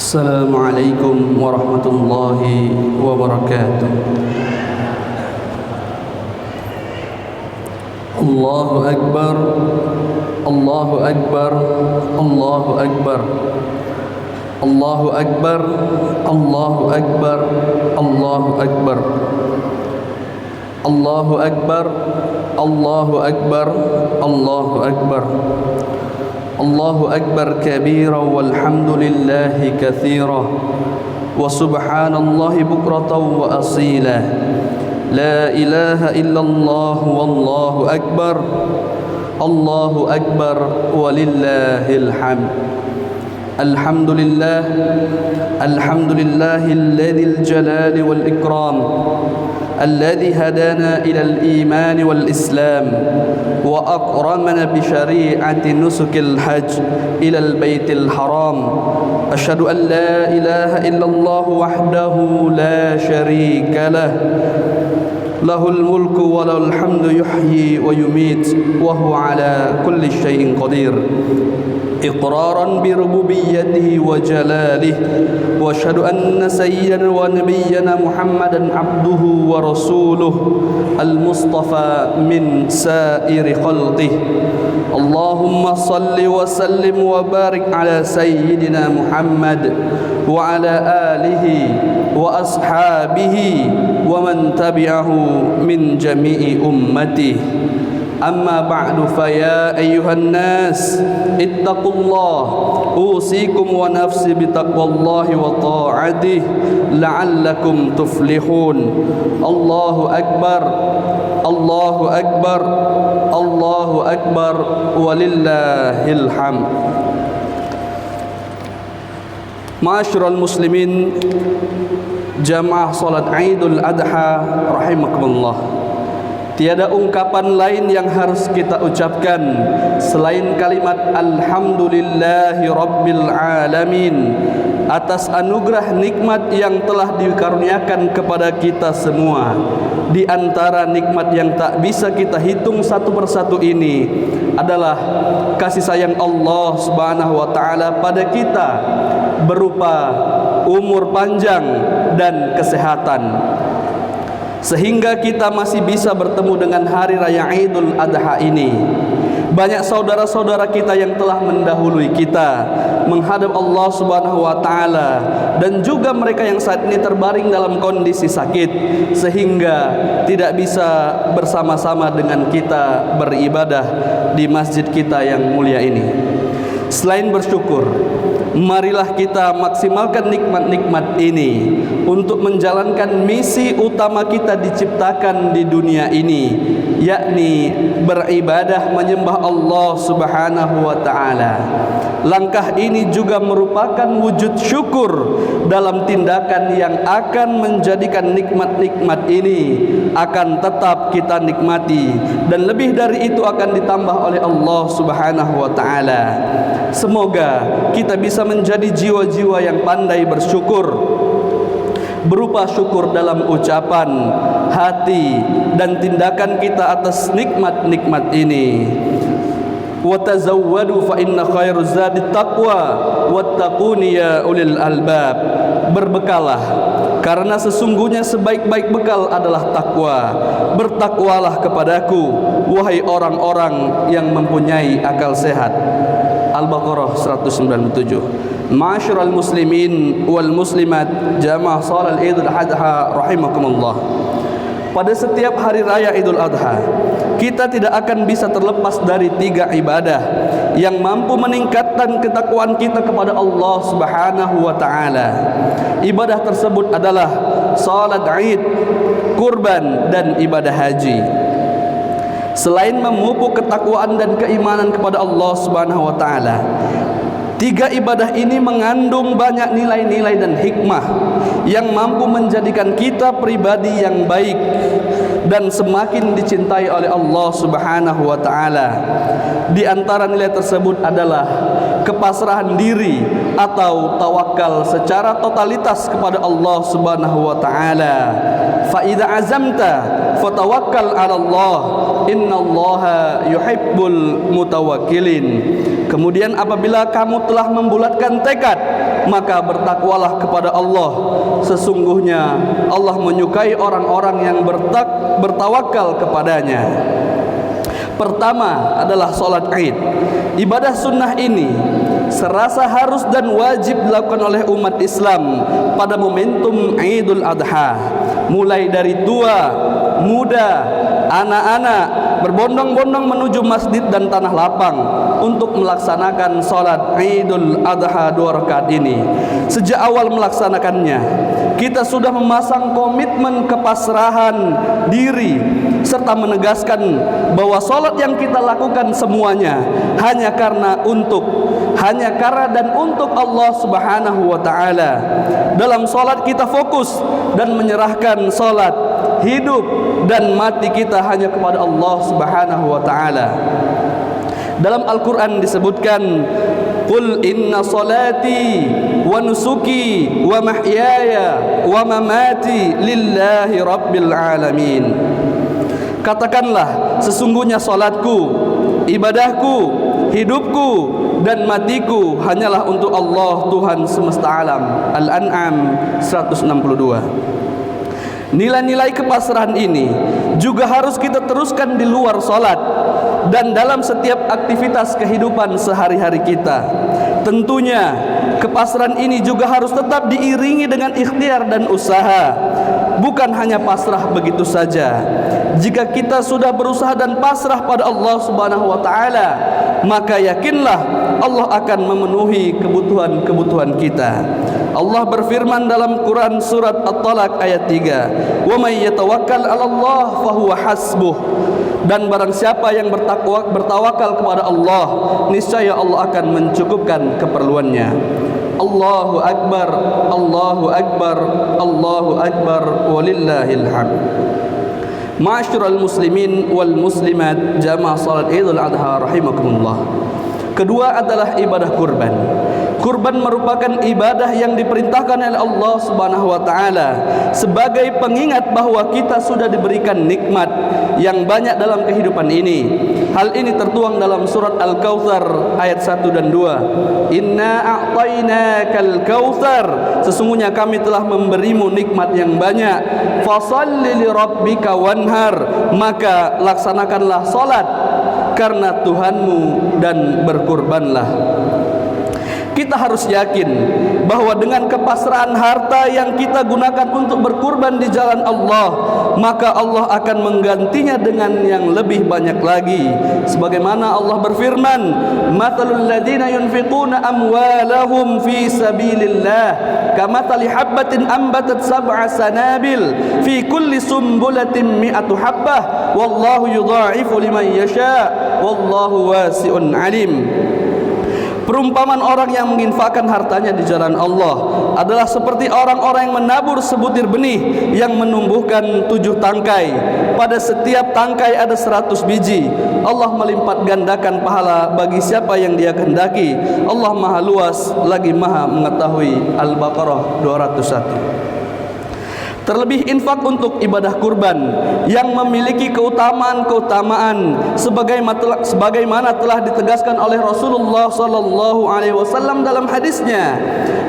Assalamualaikum warahmatullahi wabarakatuh. Allahu Akbar, Allahu Akbar, Allahu Akbar, Allahu Akbar, Allahu Akbar, Allahu Akbar, Allahu Akbar, Allahu Akbar, Allahu Akbar, Allahu Akbar kabira walhamdulillahi katsira wa subhanallahi bukratan wa asila. La ilaha illallah wallahu akbar, Allahu akbar walillahil hamd. Alhamdulillah, alhamdulillahilladzil jalali wal ikram, alladzi hadana ilal iman wal islam wa akramana bi syari'ati nusukil hajj ilal baitil haram. Asyhadu an la ilaha illallah wahdahu la syarika lah, lahul mulku wa lahul hamdu yuhyi wa yumit wa huwa ala kulli syai'in qadir. إقرارا بربوبيته وجلاله وأشهد أن سيدنا ونبينا محمدا عبده ورسوله المصطفى من سائر خلقه. اللهم صل وسلم وبارك على سيدنا محمد وعلى آله وأصحابه ومن تبعه من جميع أمته. أما بعد فيا أيها الناس اتقوا الله أوصيكم ونفسي بتقوى الله وطاعته لعلكم تفلحون. الله أكبر، الله أكبر، الله أكبر ولله الحمد. Ma'asyiral muslimin, jamaah salat Idul Adha rahimakumullah. Tiada ungkapan lain yang harus kita ucapkan selain kalimat alhamdulillahi rabbil alamin atas anugerah nikmat yang telah dikaruniakan kepada kita semua. Di antara nikmat yang tak bisa kita hitung satu persatu ini adalah kasih sayang Allah Subhanahu wa taala pada kita berupa umur panjang dan kesehatan, sehingga kita masih bisa bertemu dengan hari raya Idul Adha ini. Banyak saudara-saudara kita yang telah mendahului kita menghadap Allah Subhanahu wa taala, dan juga mereka yang saat ini terbaring dalam kondisi sakit sehingga tidak bisa bersama-sama dengan kita beribadah di masjid kita yang mulia ini. Selain bersyukur, marilah kita maksimalkan nikmat-nikmat ini untuk menjalankan misi utama kita diciptakan di dunia ini, yakni beribadah menyembah Allah Subhanahu wa taala. Langkah ini juga merupakan wujud syukur dalam tindakan yang akan menjadikan nikmat-nikmat ini akan tetap kita nikmati, dan lebih dari itu akan ditambah oleh Allah Subhanahu wa taala. Semoga kita bisa menjadi jiwa-jiwa yang pandai bersyukur, berupa syukur dalam ucapan, hati, dan tindakan kita atas nikmat-nikmat ini. Wa tazawwadu fa inna khairuz zadi taqwa wattaquni ya ulil albab. Berbekalah, karena sesungguhnya sebaik-baik bekal adalah takwa. Bertakwalah kepadaku, wahai orang-orang yang mempunyai akal sehat. Al-Baqarah 197. Ma'asyiral muslimin wal muslimat, jamaah salat Idul Adha rahimakumullah. Pada setiap hari raya Idul Adha, kita tidak akan bisa terlepas dari 3 ibadah yang mampu meningkatkan ketakwaan kita kepada Allah Subhanahu wa taala. Ibadah tersebut adalah salat Id, kurban, dan ibadah haji. Selain memupuk ketakwaan dan keimanan kepada Allah Subhanahu wa taala, 3 ibadah ini mengandung banyak nilai-nilai dan hikmah yang mampu menjadikan kita pribadi yang baik dan semakin dicintai oleh Allah Subhanahu wa taala. Di antara nilai tersebut adalah kepasrahan diri atau tawakal secara totalitas kepada Allah Subhanahu wa taala. Fa idza azamta fatawakkal 'ala Allah, innallaha yuhibbul mutawakkilin. Kemudian apabila kamu telah membulatkan tekad, maka bertakwalah kepada Allah. Sesungguhnya Allah menyukai orang-orang yang bertawakal kepadanya. Pertama adalah salat Id. Ibadah sunnah ini serasa harus dan wajib dilakukan oleh umat Islam pada momentum Idul Adha. Mulai dari tua, muda, anak-anak berbondong-bondong menuju masjid dan tanah lapang untuk melaksanakan salat Idul Adha 2 rakaat ini. Sejak awal melaksanakannya, kita sudah memasang komitmen kepasrahan diri serta menegaskan bahwa salat yang kita lakukan semuanya hanya karena dan untuk Allah Subhanahu wa taala. Dalam salat kita fokus dan menyerahkan salat, hidup dan mati kita hanya kepada Allah Subhanahu wa taala. Dalam Al-Qur'an disebutkan, "Qul inna salati wa nusuki wa mahyaya wa mamati lillahi rabbil alamin." Katakanlah, sesungguhnya salatku, ibadahku, hidupku dan matiku hanyalah untuk Allah Tuhan semesta alam. Al-An'am 162. Nilai-nilai kepasrahan ini juga harus kita teruskan di luar salat dan dalam setiap aktivitas kehidupan sehari-hari kita. Tentunya kepasrahan ini juga harus tetap diiringi dengan ikhtiar dan usaha, bukan hanya pasrah begitu saja. Jika kita sudah berusaha dan pasrah pada Allah Subhanahu wa taala, maka yakinlah Allah akan memenuhi kebutuhan-kebutuhan kita. Allah berfirman dalam Quran surat At-Talaq ayat 3, "Wa may yatawakkal 'ala Allah fahuwa hasbuh." Dan barang siapa yang bertawakal kepada Allah, niscaya Allah akan mencukupkan keperluannya. Allahu Akbar, Allahu Akbar, Allahu Akbar, walillahil hamd. Ma'asyiral muslimin wal muslimat, jamaah salat Idul Adha rahimakumullah. Kedua adalah ibadah kurban. Kurban merupakan ibadah yang diperintahkan oleh Allah Subhanahu wa taala sebagai pengingat bahwa kita sudah diberikan nikmat yang banyak dalam kehidupan ini. Hal ini tertuang dalam surat Al-Kautsar ayat 1 dan 2. Inna a'tainakal kautsar, sesungguhnya kami telah memberimu nikmat yang banyak. Fashalli li rabbika wanhar, maka laksanakanlah salat karena Tuhanmu dan berkurbanlah. Kita harus yakin bahwa dengan kepasrahan harta yang kita gunakan untuk berkurban di jalan Allah, maka Allah akan menggantinya dengan yang lebih banyak lagi. Sebagaimana Allah berfirman, "Matsalul ladzina yunfiquna amwalahum fi sabilillah kamatsali habbatin ambatat sab'a sanabil fi kulli sumbulatin mi'atu habbah wallahu yudha'ifu liman yasha wallahu wasi'un alim." Perumpamaan orang yang menginfakkan hartanya di jalan Allah adalah seperti orang-orang yang menabur sebutir benih yang menumbuhkan 7 tangkai. Pada setiap tangkai ada 100 biji. Allah melipat gandakan pahala bagi siapa yang Dia kehendaki. Allah Maha Luas lagi Maha mengetahui. Al-Baqarah 201. Terlebih infak untuk ibadah kurban yang memiliki keutamaan-keutamaan sebagaimana telah ditegaskan oleh Rasulullah sallallahu alaihi wasallam dalam hadisnya,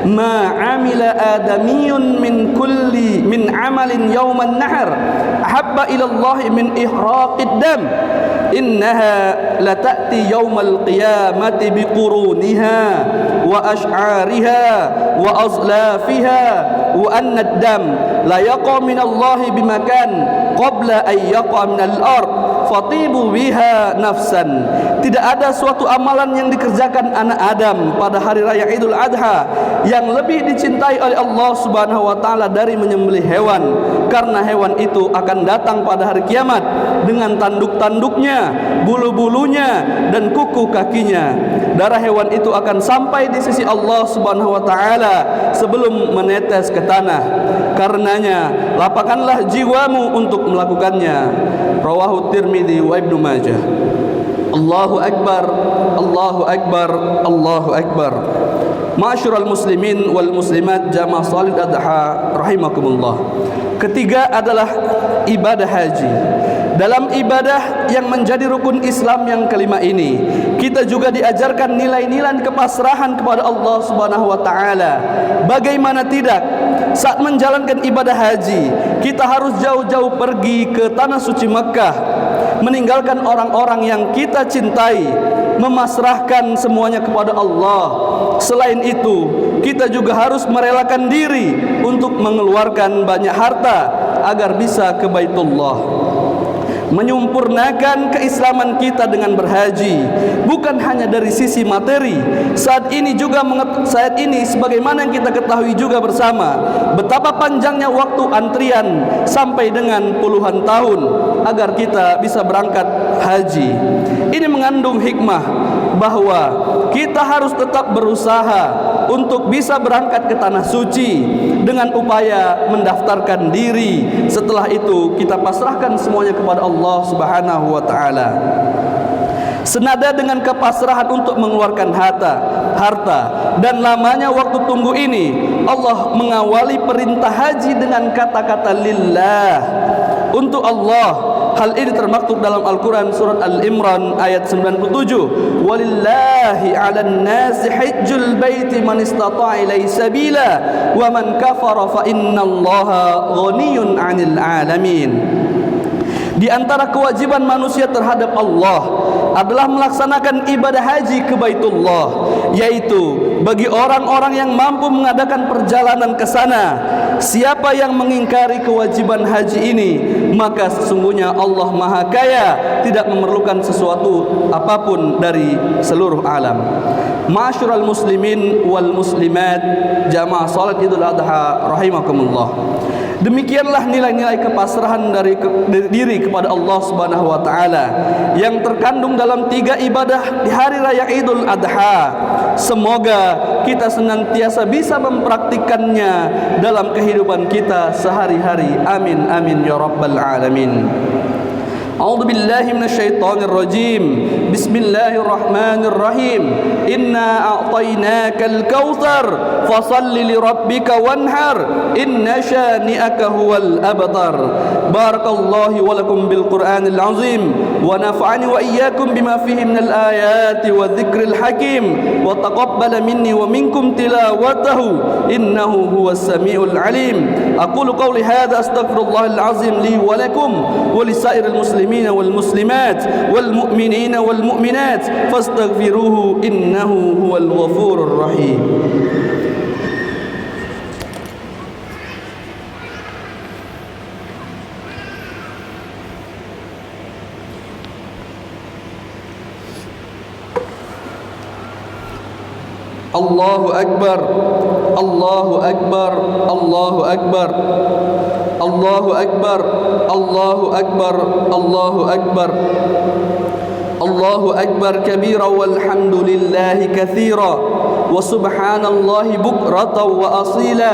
"Ma 'amila adamiyun min 'amalin yauman nahr ahabba ila Allah min ihraqid dam innaha la ta'ti yaumal qiyamati biquruniha wa ash'ariha wa azlafiha wa anna ad-dam la yaqa minallahi bimakan qabla an yaqa minal ard fatibu biha nafsan." Tidak ada suatu amalan yang dikerjakan anak Adam pada hari raya Idul Adha yang lebih dicintai oleh Allah Subhanahu wa taala dari menyembelih hewan, karena hewan itu akan datang pada hari kiamat dengan tanduk-tanduknya, bulu-bulunya dan kuku kakinya. Darah hewan itu akan sampai di sisi Allah Subhanahu wa taala sebelum menetes ke tanah. Karenanya lapangkanlah jiwamu untuk melakukannya. Rawahu Tirmidzi wa Ibnu Majah. Allahu Akbar, Allahu Akbar, Allahu Akbar. Ma'asyiral muslimin wal muslimat jamaah salat adha rahimakumullah. Ketiga adalah ibadah haji. Dalam ibadah yang menjadi rukun Islam yang kelima ini, kita juga diajarkan nilai-nilai kepasrahan kepada Allah Subhanahu wa taala. Bagaimana tidak, saat menjalankan ibadah haji, kita harus jauh-jauh pergi ke tanah suci Mekah, meninggalkan orang-orang yang kita cintai, memasrahkan semuanya kepada Allah. Selain itu, kita juga harus merelakan diri untuk mengeluarkan banyak harta agar bisa ke Baitullah. Menyempurnakan keislaman kita dengan berhaji, bukan hanya dari sisi materi. Saat ini sebagaimana yang kita ketahui juga bersama, betapa panjangnya waktu antrian sampai dengan puluhan tahun agar kita bisa berangkat haji. Ini mengandung hikmah bahwa kita harus tetap berusaha untuk bisa berangkat ke tanah suci dengan upaya mendaftarkan diri. Setelah itu kita pasrahkan semuanya kepada Allah Subhanahu wa taala. Senada dengan kepasrahan untuk mengeluarkan harta dan lamanya waktu tunggu ini, Allah mengawali perintah haji dengan kata-kata lillah, untuk Allah. Hal ini termaktub dalam Al-Quran surat Al-Imran ayat 97. Walillahi 'alan nasi hajjul baiti man istata'a ilaihi sabila wa man kafara fa innallaha ghaniyyun 'anil 'alamin. Di antara kewajiban manusia terhadap Allah adalah melaksanakan ibadah haji ke Baitullah, yaitu bagi orang-orang yang mampu mengadakan perjalanan ke sana. Siapa yang mengingkari kewajiban haji ini, maka sesungguhnya Allah Maha Kaya, tidak memerlukan sesuatu apapun dari seluruh alam. Ma'asyiral muslimin wal muslimat jamaah salat Idul Adha rahimakumullah. Demikianlah nilai-nilai kepasrahan dari diri kepada Allah Subhanahu wa taala yang terkandung dalam 3 ibadah di hari raya Idul Adha. Semoga kita senantiasa bisa mempraktikannya dalam kehidupan kita sehari-hari. Amin amin ya rabbal alamin. A'udzu billahi minasyaitonir rajim. Bismillahirrahmanirrahim. Inna a'tainakal kautsar fashalli lirabbika wanhar inna syani'aka huwal abtar. Barakallahu wa lakum bil Qur'anil azim wa nafa'ani wa iyyakum bima fihi minal ayati wa dzikril hakim wa taqabbala minni wa minkum tilawatahu innahu huwas samiul alim. Aqulu qawli hadza astaghfirullahal azim li wa lakum wa lisairil muslimin wal muslimat wal mu'minina wal mu'minat fastaghfiruhu innahu huwal ghafurur rahim. Allahu Akbar, Allahu Akbar, Allahu Akbar, Allahu Akbar, Allahu Akbar, Allahu Akbar, Allahu Akbar kabira walhamdulillahi katsira wa subhanallahi bukratan wa asila.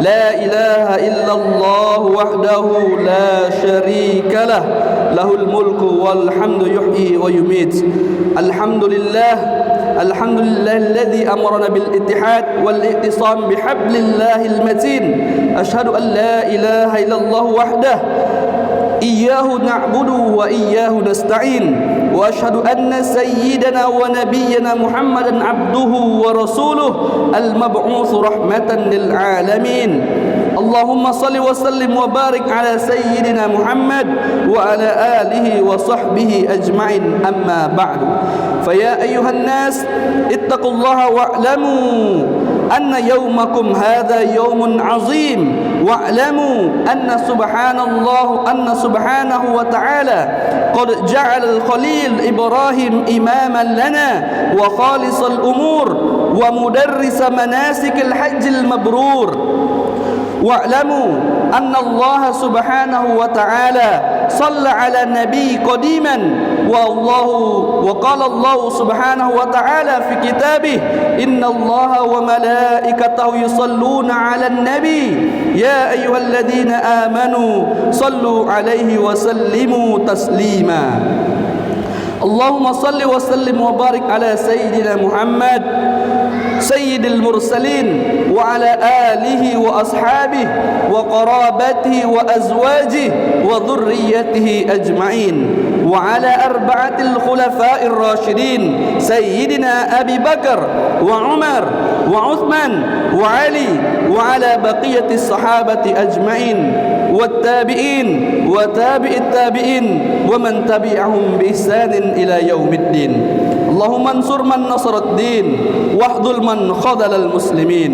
La ilaha illallah wahdahu la syarika lah, lahul mulku walhamdu yuhyi wa yumit. Alhamdulillah, alhamdulillahilladzi amarna bil ittihad wal i'tisam bihablillahil matin. Asyhadu an la ilaha illallah wahdah iyyahu na'budu wa iyyahu nasta'in. Wa asyhadu anna sayyidana wa nabiyyana Muhammadan abduhu wa rasuluh al-mab'uts rahmatan lil alamin. Allahumma salli wa sallim wa barik ala sayyidina Muhammad wa ala alihi wa sahbihi ajma'in, amma ba'du. Faya ayyuhan nas ittaqullaha wa'lamu anna yawmakum hadha yawmun azim wa'lamu anna subhanahu wa ta'ala qad ja'ala al-khalil Ibrahim imaman lana wa khalisal umur wa mudarrisa manasikil hajjil mabrur. Wa'lamu anna Allah subhanahu wa ta'ala salla ala nabi qadiman wa qala Allah subhanahu wa ta'ala fi kitabih inna Allah wa malaikatahu yusalluna ala nabi ya ayyuhalladhina amanu sallu alaihi wa sallimu taslima. اللهم صل وسلم وبارك على سيدنا محمد سيد المرسلين وعلى آله وأصحابه وقرابته وأزواجه وذريته أجمعين وعلى أربعة الخلفاء الراشدين سيدنا أبي بكر وعمر وعثمان وعلي وعلى بقية الصحابة أجمعين والتابعين وتابع التابعين ومن تبعهم بإحسان إلى يوم الدين. اللهم انصر من نصر الدين واخذل من خذل المسلمين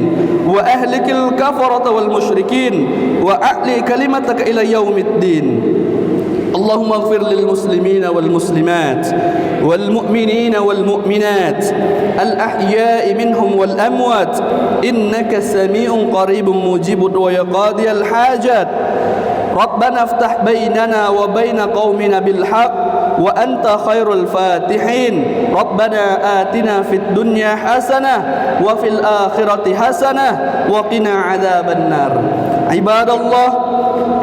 وأهلك الكفرة والمشركين وأعلي كلمتك إلى يوم الدين. اللهم اغفر للمسلمين والمسلمات والمؤمنين والمؤمنات الأحياء منهم والأموات إنك سميع قريب مجيب ويقاضي الحاجات. ربنا افتح بيننا وبين قومنا بالحق وأنت خير الفاتحين. ربنا آتنا في الدنيا حسنة وفي الآخرة حسنة وقنا عذاب النار. عباد الله،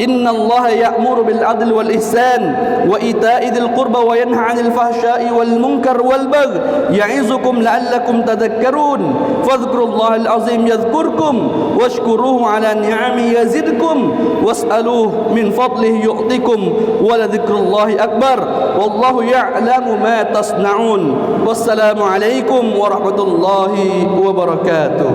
إن الله يأمر بالعدل والإحسان وإيتاء ذي القربى وينهى عن الفحشاء والمنكر والبغي يعظكم لعلكم تذكرون. فاذكروا الله العظيم يذكركم واشكروه على نعمه يزدكم واسألوه من فضله يعطكم ولذكر الله أكبر والله يعلم ما تصنعون. والسلام عليكم ورحمة الله وبركاته.